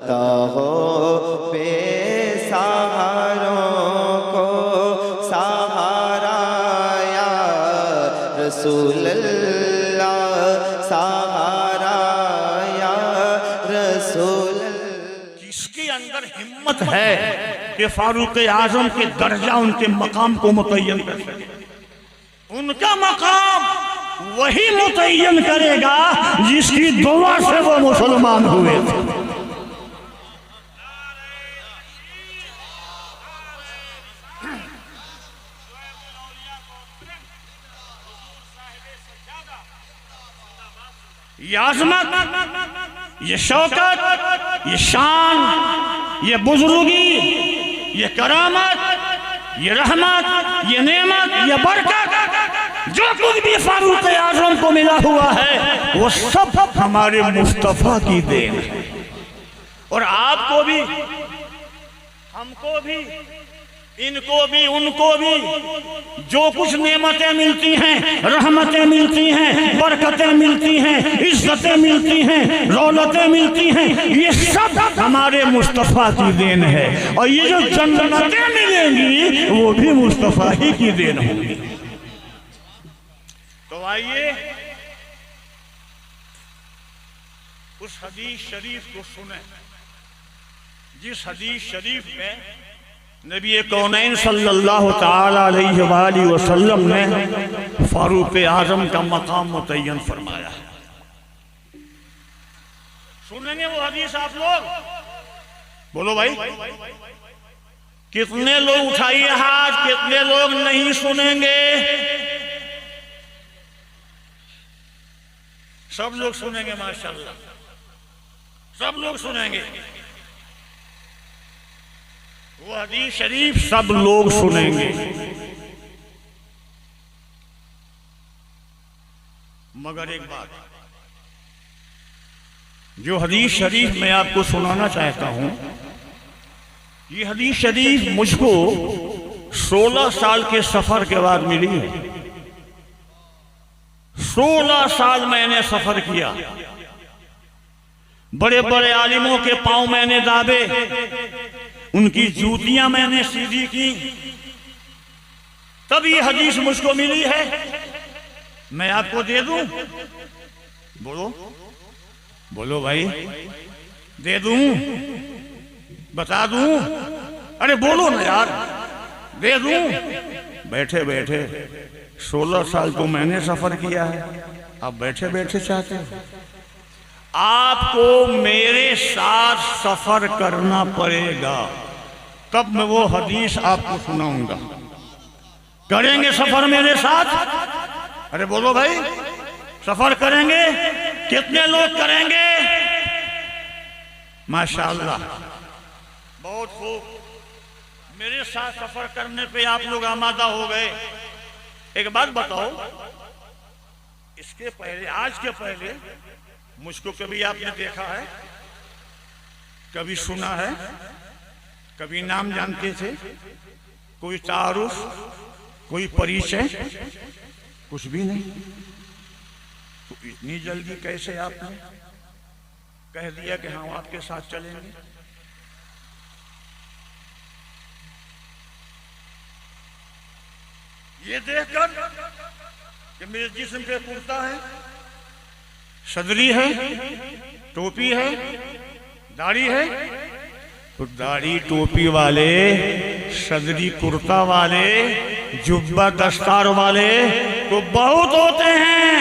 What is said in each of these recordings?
करता हो बेसहारों को सहारा या रसूल अल्लाह, सहारा या रसूल अल्लाह। जिसके अंदर हिम्मत है कि फारूक आजम के दर्जा उनके मकाम को मुतय्यन कर सके, उनका मकाम वही मुतय्यन करेगा जिसकी दुआ से वो मुसलमान हुए थे। ये आज़मत, ये शौकत, ये शान, ये बुजुर्गी, ये करामत, ये रहमत, ये नेमत, ये बरकत, जो कुछ भी फारूक आज़म को मिला हुआ है वो सब हमारे मुस्तफ़ा की देन है। और आपको भी, हमको भी, इनको भी, उनको भी जो कुछ नेमतें मिलती हैं, रहमतें मिलती हैं, बरकतें मिलती हैं, इज्जतें मिलती हैं, रौनतें मिलती हैं, ये सब हमारे मुस्तफ़ा की देन है। और ये जो जन्नतें मिलेंगी वो भी मुस्तफ़ा ही की देन होगी। तो आइए उस हदीस शरीफ को सुने जिस हदीस शरीफ में नबी कौनैन सल्लल्लाहु ताला अलैहि वसल्लम ने फारूक आजम का मकाम मुतय्यन फरमाया है। सुनेंगे वो हदीस आप लोग? बोलो भाई, कितने लोग उठाइए हाथ, कितने लोग नहीं सुनेंगे? सब लोग सुनेंगे माशाल्लाह, सब लोग सुनेंगे वो हदीस शरीफ, सब लोग सुनेंगे। मगर एक बात, जो हदीस शरीफ मैं आपको सुनाना चाहता हूं, ये हदीस शरीफ मुझको 16 साल के सफर के बाद मिली है। 16 साल मैंने सफर किया, बड़े बड़े आलिमों के पांव मैंने दाबे, उनकी जूतियां मैंने सीधी की, तब ये हदीस मुझको मिली है। मैं आपको दे दूं? बोलो बोलो भाई, दे दूं? बता दूं? अरे बोलो ना यार, दे दूं? बैठे बैठे 16 साल तो मैंने सफर किया है, अब बैठे बैठे चाहते हो? आपको मेरे साथ सफर करना पड़ेगा, तब मैं वो हदीस आपको सुनाऊंगा। करेंगे सफर मेरे साथ? अरे बोलो भाई, सफर करेंगे? कितने लोग करेंगे? माशाअल्लाह, बहुत खूब। मेरे साथ सफर करने पे आप लोग आमादा हो गए। एक बात बताओ, इसके पहले, आज के पहले मुझको कभी आपने देखा है, कभी सुना है, कभी नाम जानते थे, कोई तारुफ, कोई परिचय, कुछ भी नहीं? तो इतनी जल्दी कैसे आपने कह दिया कि हम आपके साथ चलेंगे? ये देखकर कि मेरे जिस्म पे कुर्ता है, सदरी है, टोपी है, दाढ़ी है, तो दाढ़ी टोपी वाले, सदरी कुर्ता वाले, जुब्बा दस्तार वाले तो बहुत होते हैं।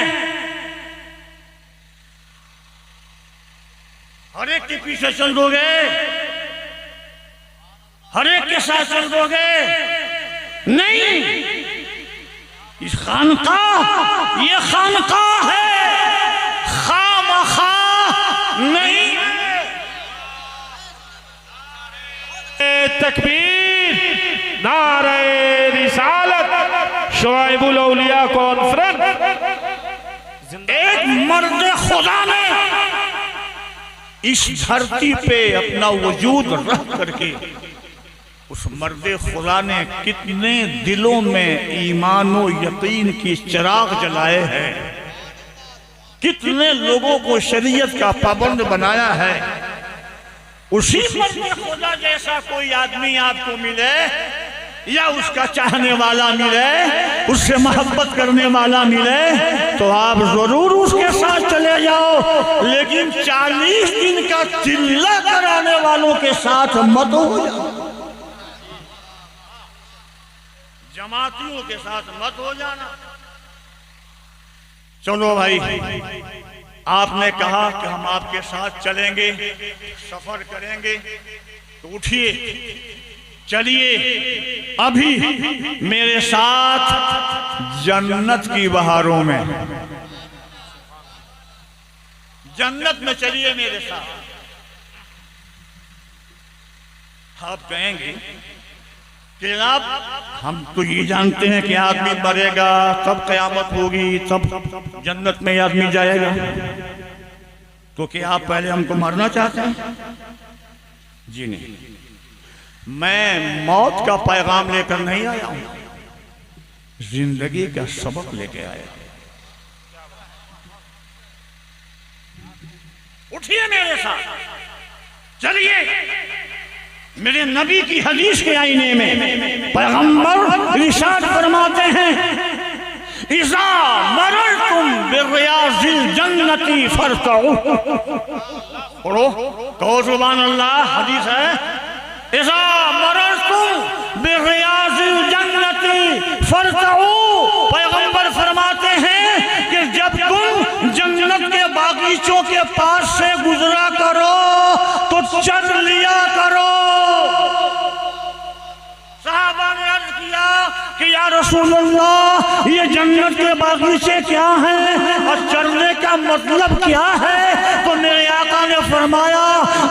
हर एक के पीछे चल दोगे, हर एक के साथ चल दोगे? नहीं, इस खानकाह, ये खानकाह है, खामखा नहीं। तकबीर, नारे रिसालत, शुआइबुल औलिया कॉन्फ्रेंस। एक मर्द खुदा ने इस धरती पे अपना वजूद रख करके, उस मर्द खुदा ने कितने दिलों में ईमान और यकीन की चिराग जलाए हैं, कितने लोगों को शरीयत का पाबंद बनाया है। उसी मर्द खुदा जैसा कोई आदमी आपको मिले या उसका चाहने वाला मिले, उससे मोहब्बत करने वाला मिले, तो आप जरूर उसके साथ चले जाओ, लेकिन 40 दिन का चिल्ला कराने वालों के साथ मत हो जाओ, जमातियों के साथ मत हो जाना। चलो भाई, आपने कहा कि हम आपके साथ चलेंगे, सफर करेंगे, तो उठिए, चलिए अभी मेरे साथ जन्नत की बहारों में, जन्नत में चलिए मेरे साथ। आप कहेंगे कि जनाब हम तो ये जानते हैं कि आदमी मरेगा तब कयामत होगी, तब जन्नत में आदमी जाएगा, तो क्या आप पहले हमको मरना चाहते हैं? जी नहीं, मैं मौत का पैगाम लेकर नहीं आया हूं, जिंदगी का सबक लेके आया। उठिए मेरे साथ, चलिए। मेरे नबी की हदीस के आईने में पैगंबर इरशाद फरमाते हैं, इज़ा मररतुम बिरियाज़िल जन्नती फरतऊ। पढ़ो, कहो सुभान अल्लाह। हदीस है, इज़ा मररतुम बिरियाज़िल जन्नती फरतऊ। पैगंबर फरमाते हैं कि जब तुम जन्नत के बागीचों के पास से गुजरा करो तो चल लिया करो। साहबा ने अर्ज किया कि या रसूल अल्लाह, ये जन्नत के बागीचे क्या हैं और चलने का मतलब क्या है? तो मेरे आका ने फरमाया,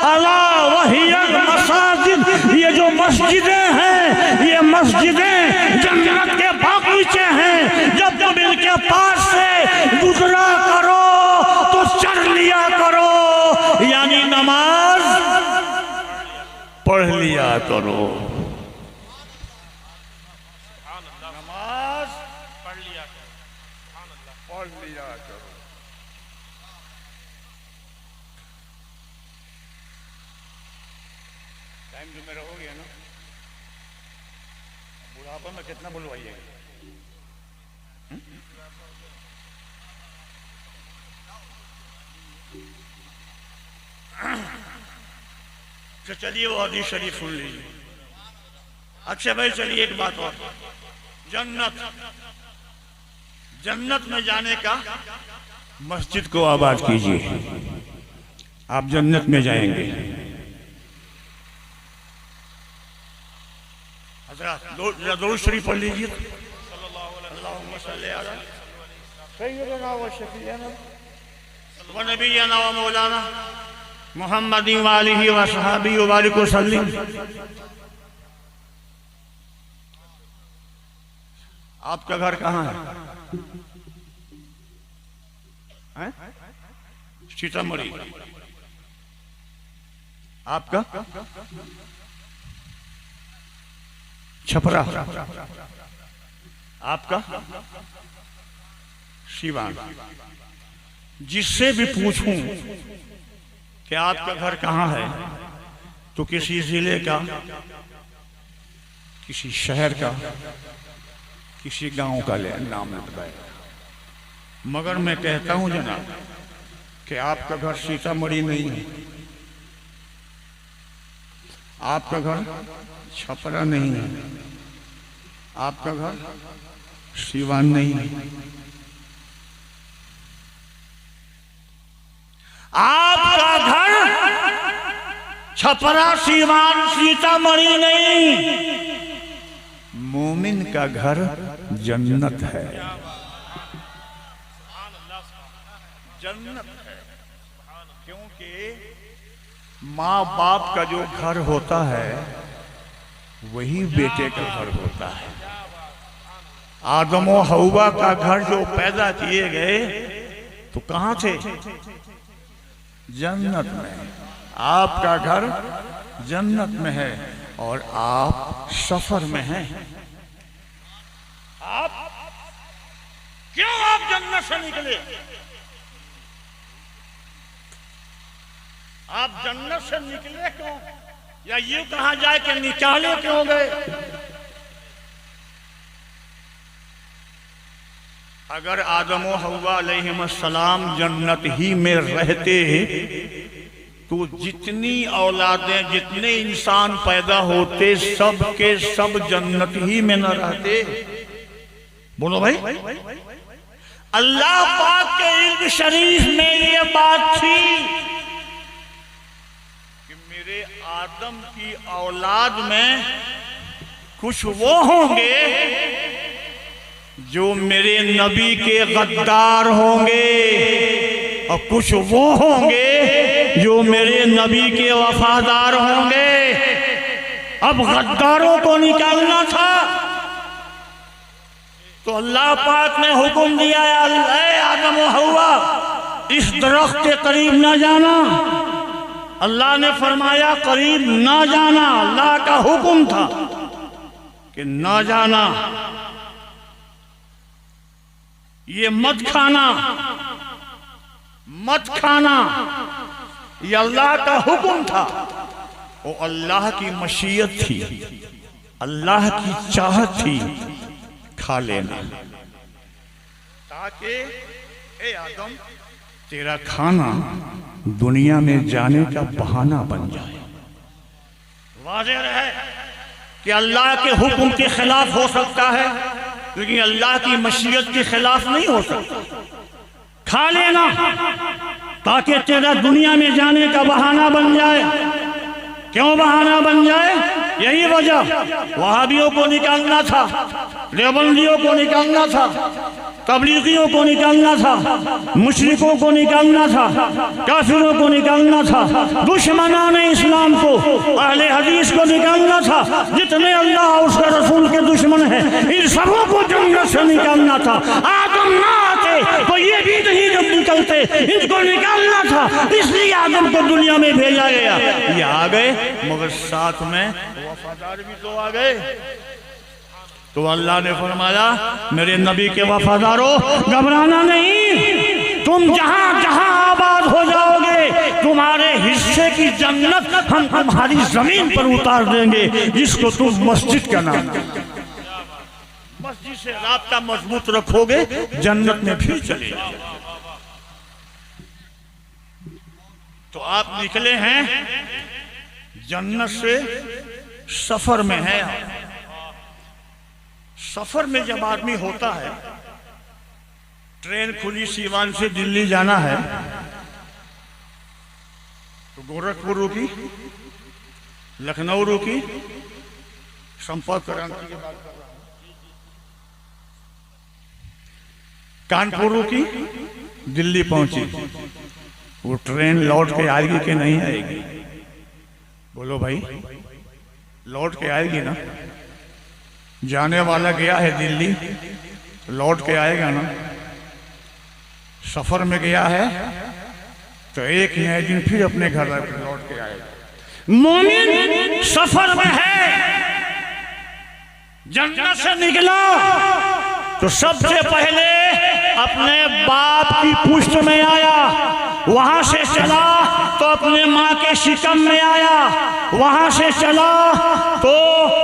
अला वहियल मसाजिद, ये जो मस्जिदें हैं, ये मस्जिदें जन्नत के बागीचे हैं। जब तुम इनके पास से गुजरा करो तो चल लिया करो, यानी नमाज पढ़ लिया करो, नमाज पढ़ लिया करो। टाइम जो मेरा हो गया ना, बुढ़ापा में कितना बुलवाइए। तो चलिए वो हदीस शरीफ सुन लीजिए। अच्छा भाई, चलिए एक बात और, जन्नत में जाने का, मस्जिद को आबाद कीजिए, आप जन्नत में जाएंगे। हज़रत दुरूद शरीफ पढ़ लीजिए। अल्लाहुम्मा सल्ली अला सय्यिदना व शफीअना व नबियना व मौलाना मुहम्मद व आलिहि व सहाबिहि व बारिक वसल्लिम। आपका घर कहाँ है? सीतामढ़ी। आपका छपरा। आपका सीवान। जिससे भी पूछूं कि आपका घर कहाँ है, तो किसी जिले का, किसी शहर का, किसी गांव का नाम बताएगा। मगर मैं कहता हूं जनाब कि आपका घर सीतामढ़ी नहीं है, आपका घर छपरा नहीं है, आपका घर सीवान नहीं है, आपका घर छपरा सीवान सीतामढ़ी नहीं, मोमिन का घर जन्नत है, जन्नत है। क्योंकि माँ बाप का जो घर होता है वही बेटे का घर होता है। आदम और हव्वा का घर जो पैदा किए गए तो कहाँ थे? जन्नत में। आपका घर जन्नत में है और आप सफर में हैं। आप क्यों आप जन्नत से निकले? आप जन्नत से निकले क्यों, या यूं कहा जाए कि निकाले क्यों गए? अगर आदम व हव्वा अलैहिस्सलाम जन्नत ही में रहते तो जितनी औलादें, जितने इंसान पैदा होते, सब के सब जन्नत ही में न रहते? बोलो भाई। अल्लाह पाक के इल्म शरीफ में ये बात थी कि मेरे आदम की औलाद में कुछ वो होंगे जो मेरे नबी के गद्दार होंगे, और कुछ वो होंगे जो मेरे नबी के वफादार होंगे। अब गद्दारों को निकालना था तो अल्लाह पाक ने हुक्म दिया, ऐ आदम व हव्वा, इस दरख्त के करीब ना जाना। अल्लाह ने फरमाया करीब ना जाना, अल्लाह का हुक्म था कि ना जाना, ये मत खाना, मत खाना, ये अल्लाह का हुक्म था। वो अल्लाह की मशीयत थी, अल्लाह की चाहत थी, खा लेना, ताकि ए आदम तेरा खाना दुनिया में जाने का बहाना बन जाए। वाज़ेह रहे कि अल्लाह के हुक्म के खिलाफ हो सकता है, लेकिन अल्लाह की मशीयत के खिलाफ नहीं हो सकता। खा लेना ताकि तेरा दुनिया में जाने का बहाना बन जाए। क्यों बहाना बन जाए? यही वजह, वहाबियों को निकालना था, देवबंदियों को निकालना था, तबलीगियों को निकालना था, मुशरिकों को निकालना था, काफिरों को निकालना था, दुश्मनाने इस्लाम को, अहले हदीस को निकालना था। जितने अल्लाह और उसके रसूल के दुश्मन हैं, इन सबों को जन्नत से निकालना था। आदम ना आते तो ये भी नहीं जब निकलते, इनको निकालना था, इसलिए आदम को दुनिया में भेजा गया। ये आ गए, मगर साथ में वफादार भी तो आ गए। तो अल्लाह ने फरमाया मेरे नबी के वफादारों, घबराना नहीं, तुम जहां जहां आबाद हो जाओगे, तुम्हारे हिस्से की जन्नत हम तुम्हारी जमीन पर उतार देंगे, जिसको तुम मस्जिद का नाम देते। मस्जिद से राब्ता मजबूत रखोगे, जन्नत में फिर चले जाओगे। तो आप निकले हैं जन्नत से, सफर में है। सफर में जब आदमी होता है, ट्रेन खुली सीवान से दिल्ली जाना है, तो गोरखपुर रुकी, लखनऊ रुकी, संपर्क क्रांति के बाद कानपुर रुकी, दिल्ली पहुंची। वो ट्रेन लौट के आएगी कि नहीं आएगी? बोलो भाई, लौट के आएगी ना? जाने वाला गया है दिल्ली, लौट के आएगा ना? सफर में गया है तो एक नए दिन फिर अपने घर लौट के आएगा। मोमिन सफर में है, जन्नत से निकला तो सबसे पहले अपने बाप की पुष्ट में आया, वहां से चला तो अपने माँ के शिकम में आया, वहां से चला तो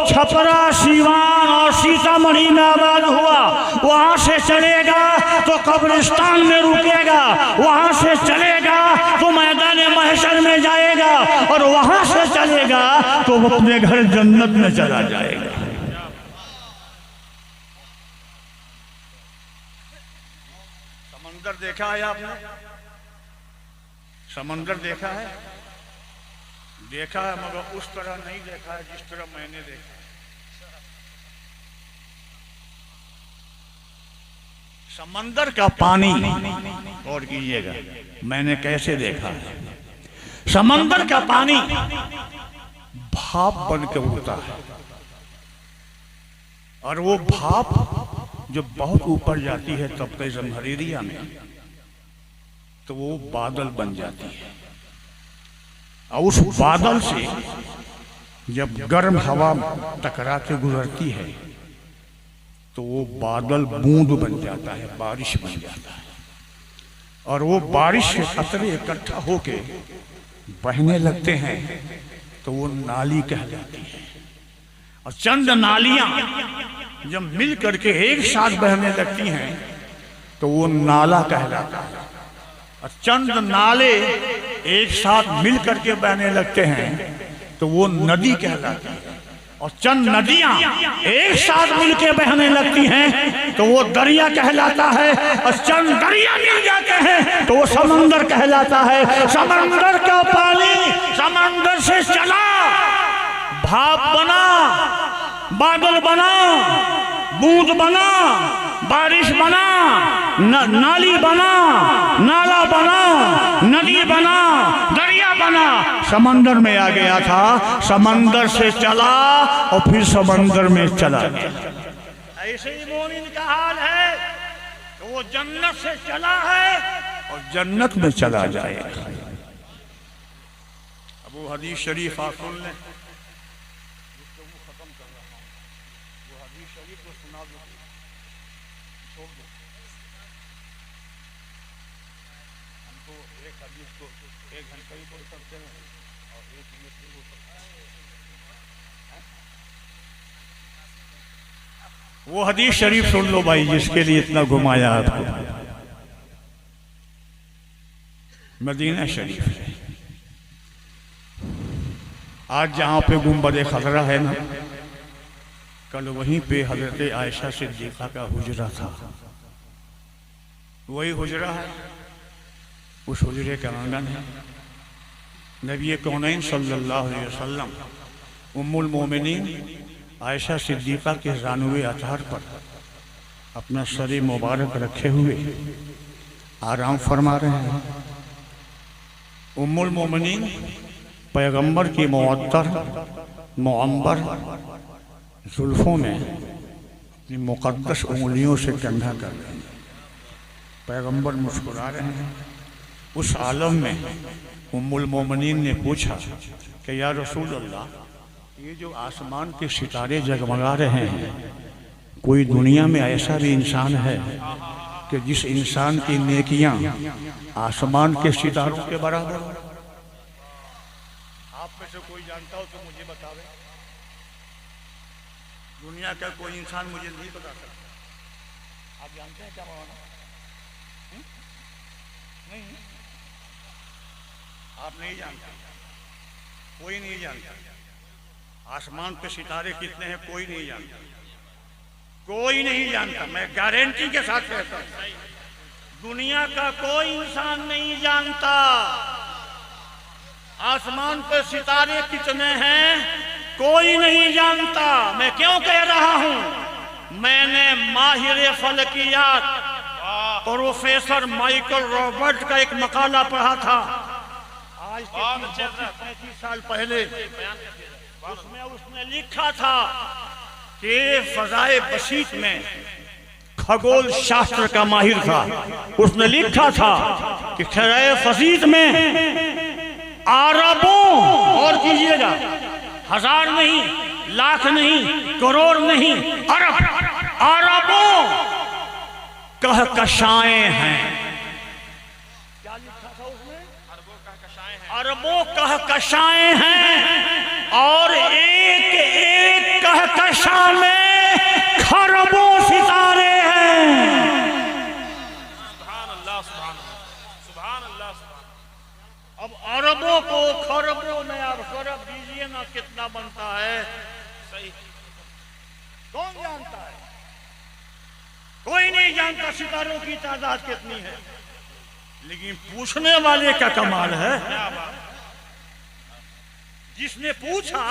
छपरा, सीवान और सीतामढ़ी में आबाद हुआ, वहां से चलेगा तो कब्रिस्तान में रुकेगा, वहां से चलेगा तो मैदान महशर में जाएगा, और वहां से चलेगा तो वो अपने घर जन्नत में चला जाएगा। समंदर देखा है आपने? समंदर देखा है? देखा है, मगर उस तरह नहीं देखा है जिस तरह मैंने देखा। समंदर का पानी और कीजिएगा मैंने कैसे देखा है। समंदर का पानी भाप बन के उड़ता है, और वो भाप जब बहुत ऊपर जाती है तब के जमहरीरिया में, तो वो बादल बन जाती है, और उस बादल से जब गर्म हवा टकरा के गुजरती है तो वो बादल बूंद बन जाता है, बारिश बन जाता है, और वो बारिश के कतरे इकट्ठा होके बहने लगते हैं तो वो नाली कहलाती है। और चंद नालियां जब मिल करके एक साथ बहने लगती हैं तो वो नाला कहलाता है। और चंद नाले एक साथ मिल करके बहने लगते हैं तो वो नदी कहलाती है। और चंद नदियां एक साथ मिलके बहने लगती हैं तो वो दरिया कहलाता है। और चंद दरिया मिल जाते हैं तो वो समंदर कहलाता है। समंदर का पानी समंदर से चला, भाप बना, बादल बना, बूंद बना, बारिश बना, नाली बना, नाला बना, नदी बना, दरिया बना, समंदर में आ गया था, समंदर से चला और फिर समंदर में चला गया। ऐसे ही मोमिन का हाल है तो वो जन्नत से चला है और जन्नत में चला जाएगा। अब वो हदीस शरीफ आप सुन लें, वो हदीस शरीफ सुन लो भाई, जिसके लिए इतना घुमाया आपको। मदीना शरीफ है। आज जहां पे गुंबद खजरा है ना, कल वहीं पे हजरत आयशा सिद्दीक़ा का हुजरा था। वही हुजरा है, उस हुजरे का आंगन है। नबी कौनैन सल्लल्लाहु अलैहि वसल्लम उम्मुल मोमिनीन आयशा सिद्दीक़ा के रानुए अतहर पर अपना सर मुबारक रखे हुए आराम फरमा रहे हैं। उम्मुल मोमिनीन पैगंबर की मुअत्तर मुअम्बर जुल्फ़ों में अपनी मुक़द्दस उंगलियों से कंधा कर रहे हैं। पैगंबर मुस्कुरा रहे हैं। उस आलम में उम्मुल मोमिनीन ने पूछा कि या रसूल अल्लाह, ये जो आसमान के सितारे जगमगा रहे हैं, कोई दुनिया में ऐसा भी इंसान है कि जिस इंसान की नेकियां आसमान के सितारों के बराबर हो? आप में से कोई जानता हो तो मुझे बतावे। दुनिया का कोई इंसान मुझे नहीं बता सकता। आप जानते हैं क्या माना? नहीं, आप नहीं जानते, कोई नहीं जानता। आसमान पे सितारे कितने हैं कोई नहीं जानता, कोई नहीं जानता। मैं गारंटी के साथ कहता हूं, दुनिया का कोई इंसान नहीं जानता आसमान पे सितारे कितने हैं, कोई नहीं जानता। मैं क्यों कह रहा हूं? मैंने माहिर फलकियात प्रोफेसर माइकल रॉबर्ट का एक मकाला पढ़ा था आज से 35 साल पहले। उसमें उसने लिखा था कि फजाए बसीत में, खगोल शास्त्र का माहिर था, उसने लिखा था कि फजाए बसीत में अरबों, और कीजिएगा, हजार नहीं, लाख नहीं, करोड़ नहीं, अरबों कहकशाएं हैं। क्या लिखा था उसमें? अरबों कहकशाएं हैं और एक एक कहकशा में खरबों सितारे हैं। सुभान अल्लाह, सुभान अल्लाह। अब अरबों को खरबों में आप खरब दीजिए ना, कितना बनता है? सही, कौन जानता है? कोई नहीं जानता सितारों की तादाद कितनी है। लेकिन पूछने वाले का कमाल है। जिसने पूछा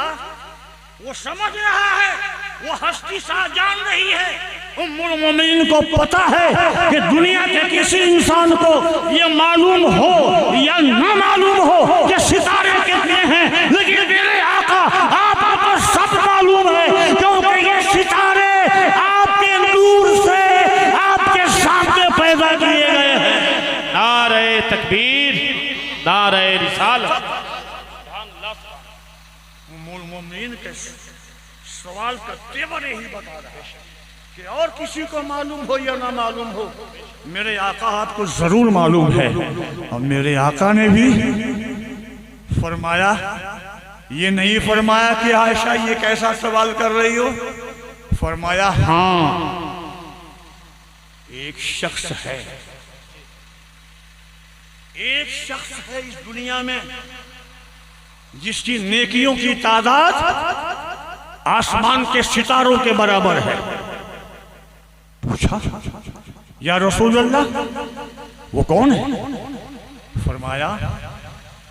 वो समझ रहा है, वो हस्ती सा जान रही है। उम्मुल मोमिनीन को पता है कि दुनिया के किसी इंसान को ये मालूम हो या ना मालूम हो कि सितारे कितने हैं, लेकिन मेरे आका आपको सब मालूम है, क्योंकि ये सितारे आपके नूर से आपके सामने पैदा किए गए हैं। नारे तकबीर, नारे रिसालत। उम्मुल मोमिनीन के सवाल का तेवर ही बता रहा है कि और किसी को मालूम हो या ना मालूम हो, मेरे आका आपको जरूर मालूम है। और मेरे आका ने भी फरमाया, ये नहीं फरमाया कि आयशा ये कैसा सवाल कर रही हो। फरमाया हाँ, एक शख्स है इस दुनिया में जिसकी नेकियों की तादाद आसमान के सितारों के बराबर है। पूछा, या रसूल अल्लाह वो कौन है? फरमाया,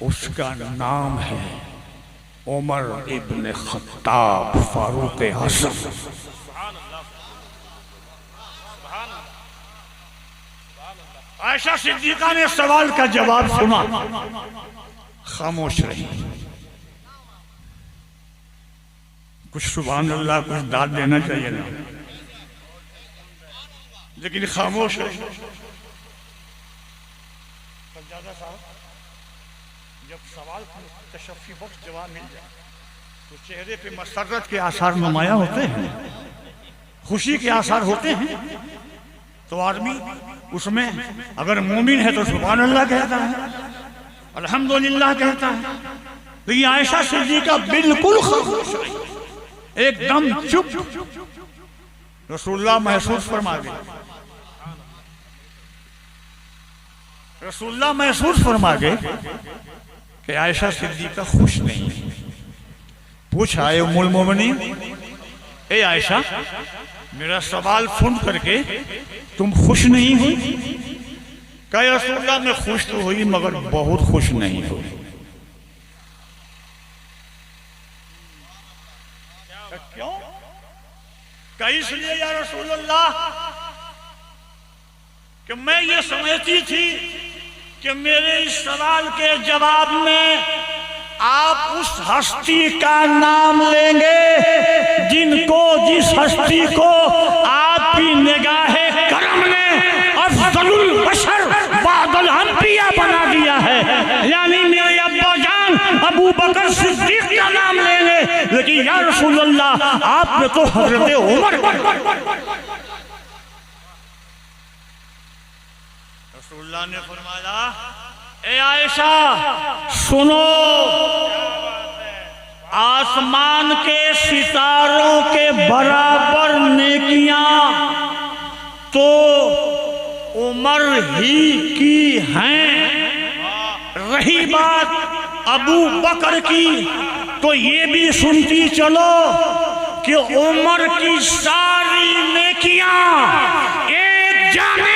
उसका नाम है उमर इब्न खत्ताब फारूक आज़म। आयशा सिद्दीका ने सवाल का जवाब सुना, खामोश रही। कुछ सुभान अल्लाह, कुछ दाद देना चाहिए ना, लेकिन खामोश रही। जब सवाल का तशफ़ी बख्श जवाब मिल जाए तो चेहरे पे मसरत के आसार नुमाया होते हैं, खुशी के आसार होते हैं। तो आदमी उसमें अगर मोमिन है तो सुभान अल्लाह कहता है, अल्हम्दुलिल्लाह कहता है। लेकिन आयशा सिद्दीका बिल्कुल खामोश रही, एकदम चुप। रसूलुल्लाह महसूस फरमा गए, रसूलुल्लाह महसूस फरमा गए कि आयशा सिद्दीका खुश नहीं है। पूछा, ए उम्मुल मोमिनीन, ए आयशा, मेरा सवाल सुन करके तुम खुश नहीं हुई? कहा, रसूलुल्लाह मैं खुश तो हुई मगर बहुत खुश नहीं हुई। क्यों? कहा, इसलिए या रसूलुल्लाह कि मैं ये समझती थी कि मेरे इस सवाल के जवाब में आप उस हस्ती का नाम लेंगे जिस हस्ती को आपकी निगाहे करम ने अफजलुल बशर बादल अंबिया बना दिया है, यानी मेरे अब्बा जान अबू बकर सिद्दीक का नाम लेंगे। लेकिन या रसूल अल्लाह, आपने तो हजरत उमर। रसूलुल्लाह ने फरमाया, ए आयशा सुनो, आसमान के सितारों के बराबर नेकियां तो उमर ही की हैं। रही बात अबू बकर की, तो ये भी सुनती चलो कि उमर की सारी नेकियां एक जाने